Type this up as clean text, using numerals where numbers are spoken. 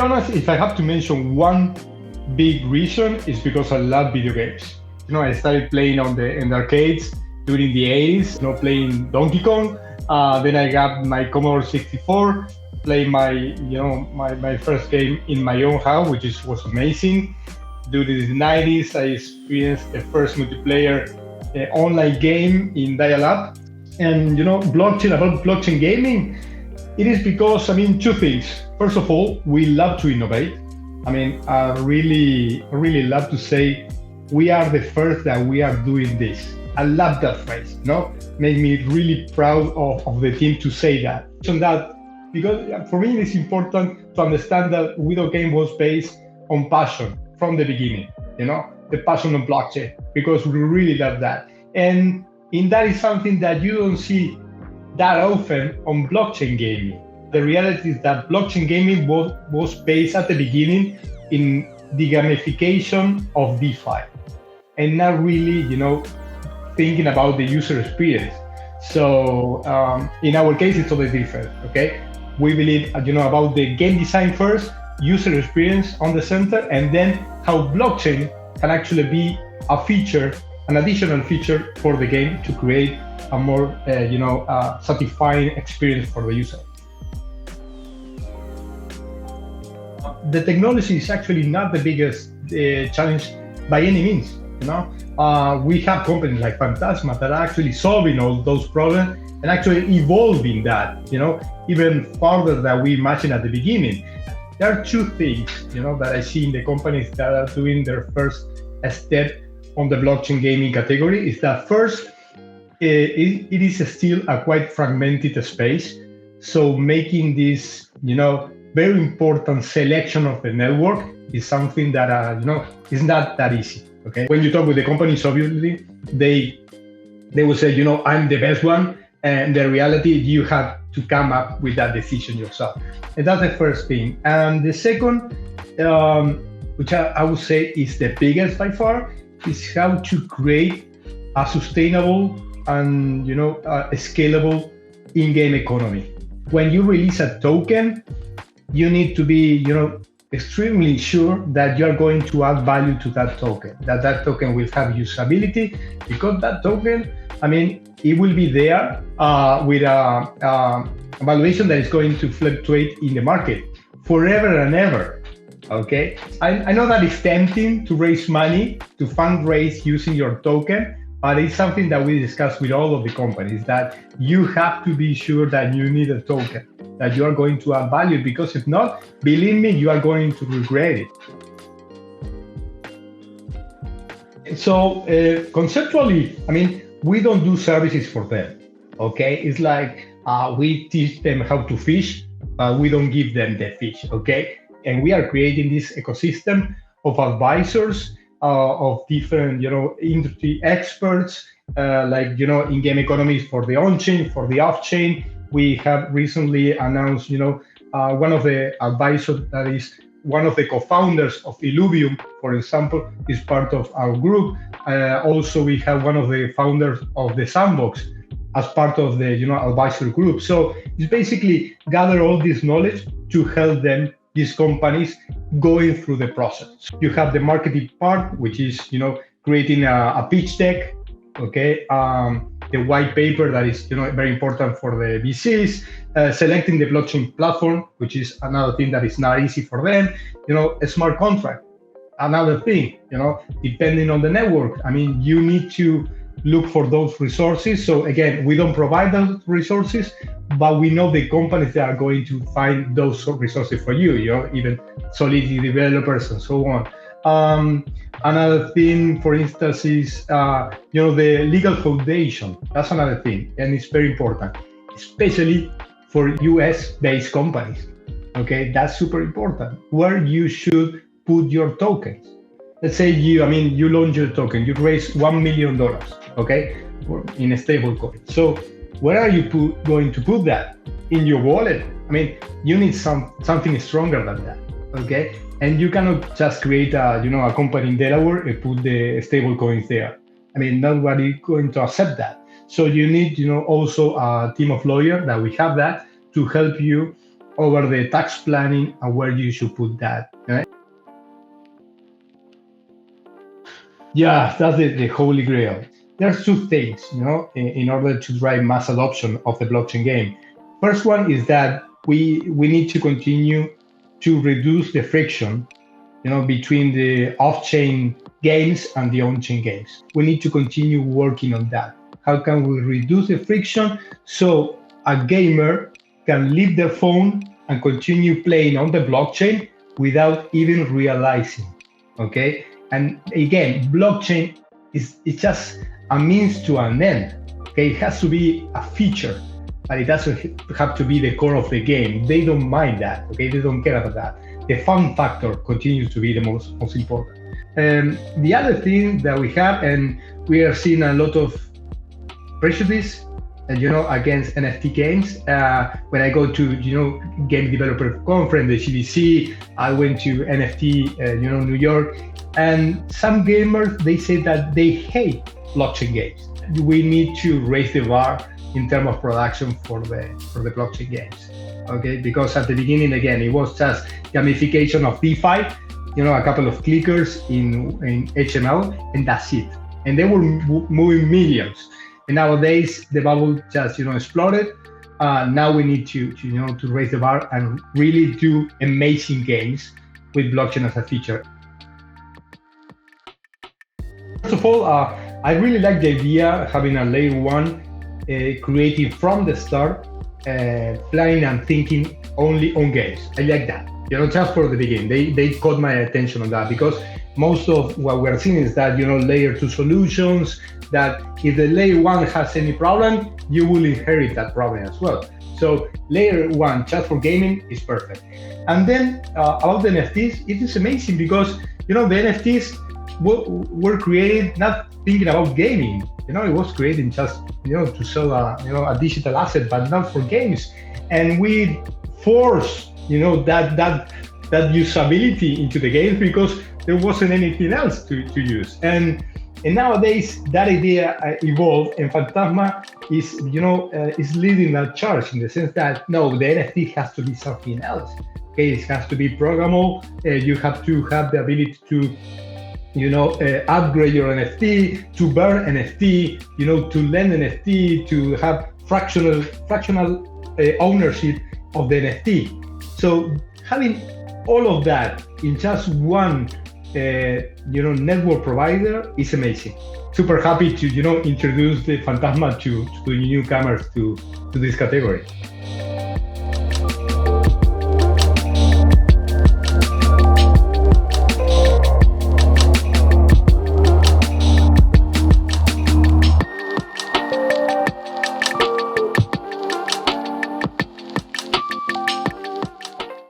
honest, if I have to mention one big reason, is because I love video games. I started playing in the arcades during the 80s, playing Donkey Kong. Then I got my Commodore 64, played my first game in my own house, which was amazing. During the 90s, I experienced the first multiplayer online game in dial-up. And about blockchain gaming, it is because, two things. First of all, we love to innovate. I really love to say we are the first that we are doing this. I love that phrase, Made me really proud of the team to say that. So that, because for me, it's important to understand that video game was based on passion from the beginning, the passion on blockchain, because we really love that. And that is something that you don't see that often on blockchain gaming. The reality is that blockchain gaming was based at the beginning in the gamification of DeFi and not really, thinking about the user experience. So in our case, it's totally different, okay? We believe, about the game design first, user experience on the center, and then how blockchain can actually be a feature, an additional feature for the game to create a more, satisfying experience for the user. The technology is actually not the biggest challenge by any means. We have companies like Phantasma that are actually solving all those problems and actually evolving that, even further than we imagined at the beginning. There are two things, that I see in the companies that are doing their first step on the blockchain gaming category. Is that first, it is still a quite fragmented space. So making this, very important selection of the network is something that, is not that easy. Okay. When you talk with the companies, obviously, they will say, I'm the best one. And the reality, you have to come up with that decision yourself. And that's the first thing. And the second, which I would say is the biggest by far, is how to create a sustainable and, a scalable in-game economy. When you release a token, you need to be, extremely sure that you are going to add value to that token, that token will have usability, because that token, it will be there with a valuation that is going to fluctuate in the market forever and ever. Okay, I know that it's tempting to raise money, to fundraise using your token, but it's something that we discuss with all of the companies, that you have to be sure that you need a token, that you are going to add value, because if not, believe me, you are going to regret it. So conceptually, we don't do services for them, okay? It's like we teach them how to fish, but we don't give them the fish, okay? And we are creating this ecosystem of advisors, of different, industry experts, in-game economies for the on-chain, for the off-chain. We have recently announced, one of the advisors that is one of the co-founders of Illuvium, for example, is part of our group. Also, we have one of the founders of the Sandbox as part of the, advisory group. So it's basically gather all this knowledge to help them, these companies, going through the process. You have the marketing part, which is, creating a pitch deck, okay? The white paper that is, very important for the VCs, selecting the blockchain platform, which is another thing that is not easy for them, a smart contract, another thing, depending on the network. You need to look for those resources. So again, we don't provide those resources, but we know the companies that are going to find those resources for you, even Solidity developers and so on. Another thing, for instance, is the legal foundation. That's another thing, and it's very important, especially for US-based companies. Okay, that's super important. Where you should put your tokens. Let's say you launch your token, you raise $1 million, okay, in a stable coin. So where are you going to put that? In your wallet? You need something stronger than that, okay? And you cannot just create a company in Delaware and put the stable coins there. Nobody going to accept that. So you need, also a team of lawyers that we have that to help you over the tax planning and where you should put that. Right? Yeah, that's the holy grail. There's two things, in order to drive mass adoption of the blockchain game. First one is that we need to continue to reduce the friction, between the off-chain games and the on-chain games. We need to continue working on that. How can we reduce the friction so a gamer can leave their phone and continue playing on the blockchain without even realizing, okay? And again, blockchain is just a means to an end, okay? It has to be a feature, but it doesn't have to be the core of the game. They don't mind that, okay? They don't care about that. The fun factor continues to be the most important. The other thing that we have, and we are seeing a lot of prejudice, against NFT games. When I go to, game developer conference, the GDC, I went to NFT, New York, and some gamers, they say that they hate blockchain games. We need to raise the bar in terms of production for the blockchain games, okay? Because at the beginning, again, it was just gamification of DeFi, a couple of clickers in HTML, and that's it. And they were moving millions. And nowadays, the bubble just, exploded. Now we need to raise the bar and really do amazing games with blockchain as a feature. First of all, I really like the idea of having a layer one creating from the start, planning and thinking only on games. I like that, just for the beginning. They caught my attention on that, because most of what we're seeing is that, layer two solutions, that if the layer one has any problem, you will inherit that problem as well. So layer one just for gaming is perfect. And then about the NFTs, it is amazing because, the NFTs were created not thinking about gaming. It was created just, to sell a digital asset, but not for games. And we force, that usability into the games because there wasn't anything else to use. And nowadays that idea evolved, and Phantasma is, is leading that charge in the sense that no, the NFT has to be something else. Okay, it has to be programmable. You have to have the ability to, upgrade your NFT, to burn NFT, to lend NFT, to have fractional ownership of the NFT. So having all of that in just one network provider is amazing. Super happy to introduce the Phantasma to the newcomers to this category.